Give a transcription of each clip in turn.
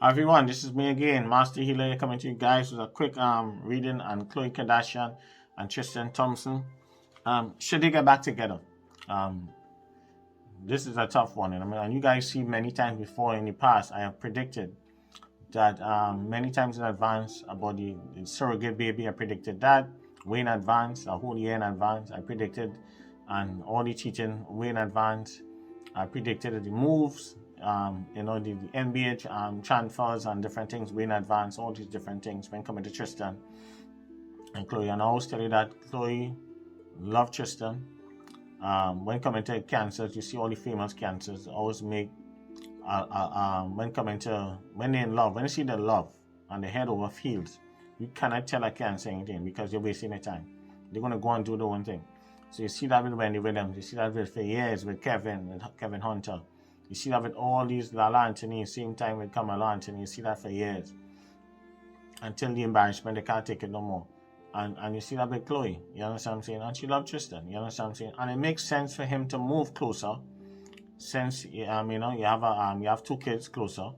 Everyone, this is me again, Master Healer, coming to you guys with a quick reading on Khloe Kardashian and Tristan Thompson. Should they get back together? Um, this is a tough one, and you guys see many times before in the past, I have predicted that many times in advance about the surrogate baby. I predicted that way in advance, a whole year in advance. I predicted and all the cheating way in advance. I predicted the moves, the NBA transfers and different things way in advance, all these different things when coming to Tristan and Khloe. And I always tell you that Khloe love Tristan. When coming to cancers, you see all the famous cancers always make when they're in love, when you see the love and the head over heels, you cannot tell a cancer anything because you're wasting your time. They're gonna go and do the one thing. So you see that with Wendy Williams, you see that with for years with Kevin Hunter. You see that with all these Lala Anthony, same time with Kamala Anthony, you see that for years. Until the embarrassment, they can't take it no more. And you see that with Khloe, you understand what I'm saying? And she loves Tristan, you understand what I'm saying? And it makes sense for him to move closer since you have two kids closer.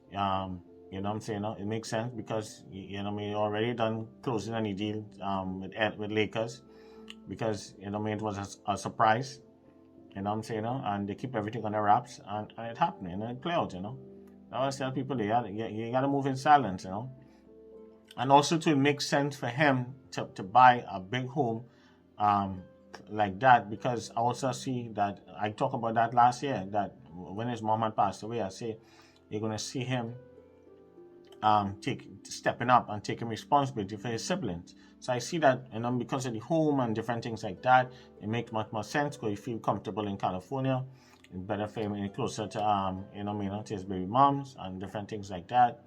You know what I'm saying? It makes sense because you already done closing any deal with Lakers because it was a surprise. You know what I'm saying? And they keep everything on the wraps and it happened, it play out, I always tell people you gotta move in silence, And also to make sense for him to buy a big home like that, because I also see that I talked about that last year, that when his mom had passed away, I say you're gonna see him stepping up and taking responsibility for his siblings. So I see that, because of the home and different things like that, it makes much more sense because you feel comfortable in California. It's better for him closer to to his baby moms and different things like that.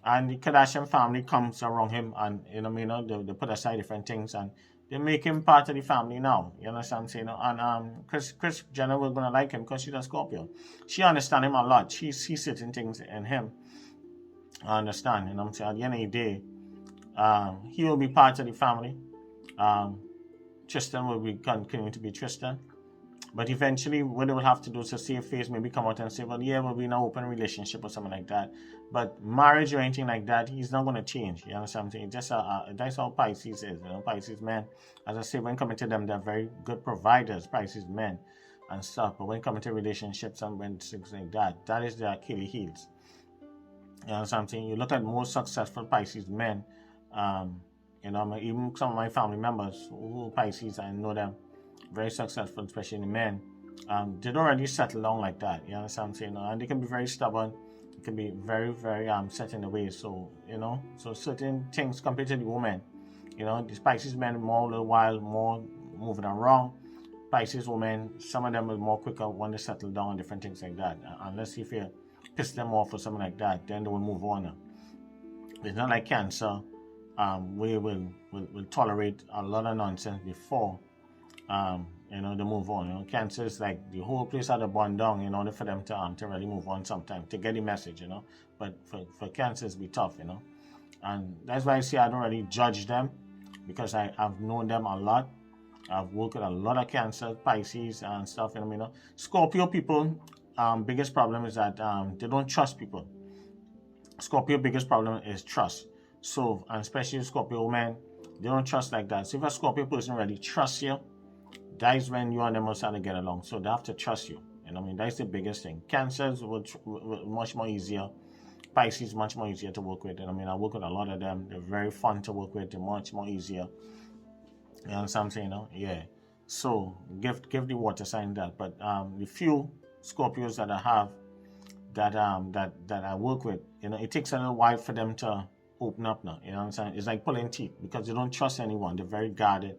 And the Kardashian family comes around him, and they put aside different things and they make him part of the family now. You understand what I'm saying? And Chris Jenner was gonna like him because she's a Scorpio. She understands him a lot. She sees certain things in him. I understand, I'm saying? At the end of the day, he will be part of the family. Tristan will be continuing to be Tristan. But eventually, what they will have to do is to save face, maybe come out and say, well, yeah, we'll be in an open relationship or something like that. But marriage or anything like that, he's not going to change. You understand what I'm saying? Just that's how Pisces is. Pisces men, as I say, when coming to them, they're very good providers, Pisces men and stuff. But when coming to relationships and when things like that, that is their Achilles heels. You know what I'm saying? You look at most successful Pisces men, even some of my family members who Pisces, I know them very successful, especially the men. They don't really settle down like that. You understand what I'm saying? And they can be very stubborn. It can be very, very set in the way. So, so certain things compared to the women, these Pisces men more a little while, more moving around. Pisces women, some of them are more quicker when they settle down and different things like that. Unless if you piss them off or something like that, then they will move on. It's not like Cancer, we will tolerate a lot of nonsense before they move on. Cancer is like the whole place had to burn down in order for them to really move on sometimes, to get the message, But for Cancer, it's be tough, And that's why I say I don't really judge them, because I've known them a lot. I've worked with a lot of Cancer, Pisces and stuff, Scorpio people, biggest problem is that they don't trust people. Scorpio biggest problem is trust. So, and especially Scorpio men, they don't trust like that. So if a Scorpio person really trusts you, that is when you and them must start to get along. So they have to trust you. That's the biggest thing. Cancers were much more easier. Pisces much more easier to work with. I work with a lot of them. They're very fun to work with. They're much more easier. You know what I'm saying? Yeah. So give the water sign that. But the few Scorpios that I have that I work with, it takes a little while for them to open up now. You know what I'm saying? It's like pulling teeth because they don't trust anyone. They're very guarded.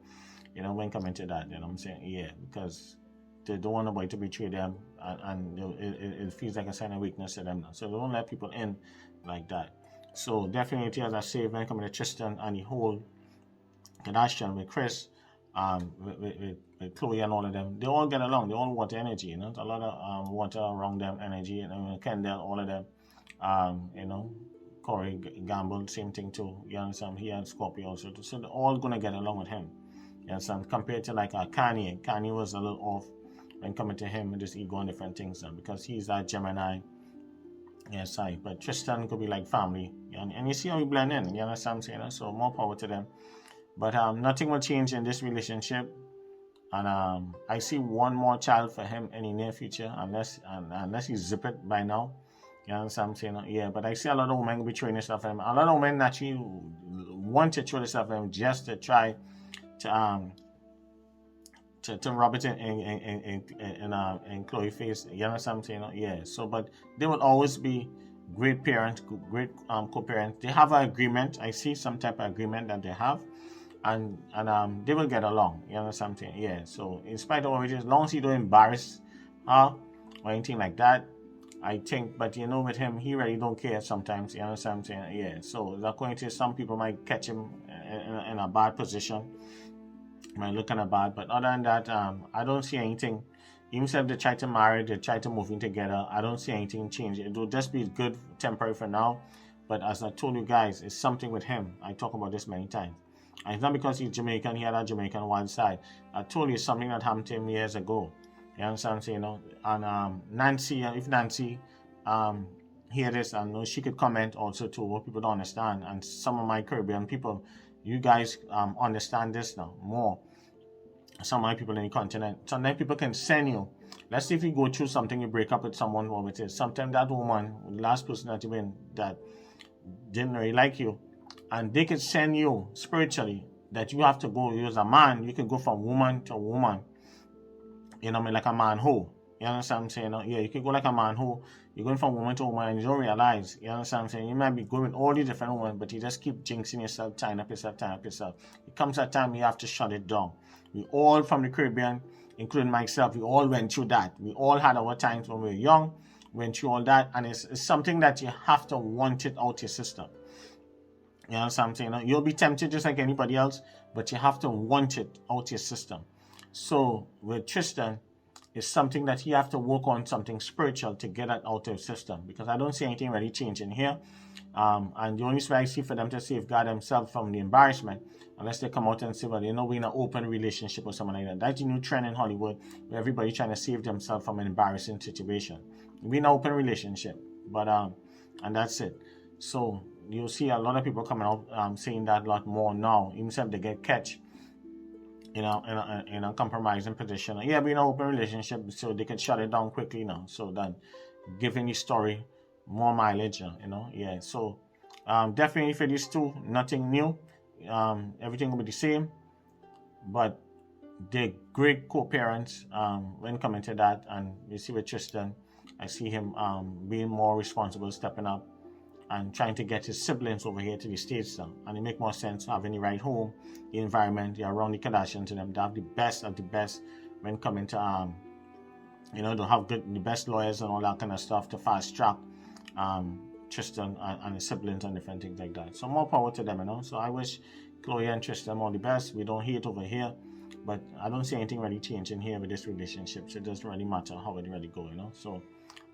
When coming to that, what I'm saying? Yeah, because they don't want nobody to betray them, and it feels like a sign of weakness to them now. So they don't let people in like that. So definitely, as I say, when coming to Tristan and the whole Kardashian with Chris, with Khloe and all of them, they all get along. They all water energy, A lot of water around them energy, and Kendall, all of them, Corey Gamble, same thing too. You understand? He had Scorpio also, so they're all gonna get along with him. You understand? Compared to like Kanye. Kanye was a little off when coming to him with his ego and different things, because he's that Gemini. Yes, I. But Tristan could be like family, and you see how we blend in. You understand what I'm saying? So more power to them. But nothing will change in this relationship, and I see one more child for him in the near future, unless he zip it by now. You understand what I'm saying? Yeah, but I see a lot of women betraying themselves for him. A lot of women actually want to throw themselves for him just to try to rub it in Khloe face. You understand what I'm saying? Yeah. So, but they will always be great parents, great co-parents. They have an agreement. I see some type of agreement that they have, and they will get along. You understand what I'm saying? Yeah. So, in spite of what it is, as long as you don't embarrass her or anything like that, I think. But you know, with him, he really don't care sometimes. You understand what I'm saying? Yeah. So, according to some people, might catch him in a bad position. Might look kind of bad, but other than that, I don't see anything. Even if they try to marry, they try to move in together, I don't see anything change. It will just be good temporary for now. But as I told you guys, it's something with him. I talk about this many times. And it's not because he's Jamaican, he had a Jamaican one side. I told you it's something that happened to him years ago. You understand what I'm saying? You know? And Nancy, if Nancy hear this, and know she could comment also too, what people don't understand. And some of my Caribbean people, you guys understand this now more. Some of my people in the continent. Sometimes people can send you. Let's say if you go through something, you break up with someone, what it is. Sometimes that woman, the last person that you been, that didn't really like you, and they could send you spiritually that you have to go. You as a man, you can go from woman to woman. You know what I mean? Like a man who. You understand what I'm saying? Yeah, you can go like a man who. You're going from woman to woman and you don't realize. You understand what I'm saying? You might be going with all these different women, but you just keep jinxing yourself, tying up yourself, tying up yourself. It comes a time you have to shut it down. We all from the Caribbean, including myself, we all went through that. We all had our times when we were young, went through all that, and it's something that you have to want it out your system. You understand what I'm saying? You'll be tempted just like anybody else, but you have to want it out your system. So with Tristan, it's something that he have to work on, something spiritual to get that out of his system, because I don't see anything really changing here. And the only way I see for them to safeguard themselves from the embarrassment, unless they come out and say, well, you know, we're in an open relationship or something like that. That's the new trend in Hollywood, where everybody trying to save themselves from an embarrassing situation. We're in an open relationship, but and that's it. So you'll see a lot of people coming out saying that a lot more now, even if they get catch, you know, in a compromising position. Yeah, we're in an open relationship, so they can shut it down quickly now. So that giving the story more mileage, you know. Yeah, so definitely for these two, nothing new. Everything will be the same, but they're great co-parents when coming to that. And you see with Tristan, I see him being more responsible, stepping up, and trying to get his siblings over here to the States now. And it make more sense having the right home, the environment, you're around the Kardashians, and them to have the best of the best when coming to you know, to have the best lawyers and all that kind of stuff to fast track Tristan and his siblings and different things like that. So more power to them, you know. So I wish Khloe and Tristan all the best. We don't hate over here, but I don't see anything really changing here with this relationship. So it doesn't really matter how it really go, you know. So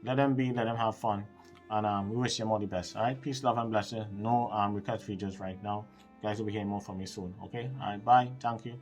let them be, let them have fun, and we wish them all the best. All right, peace, love, and blessing. No request videos right now. You guys will be hearing more from me soon. Okay, all right, bye. Thank you.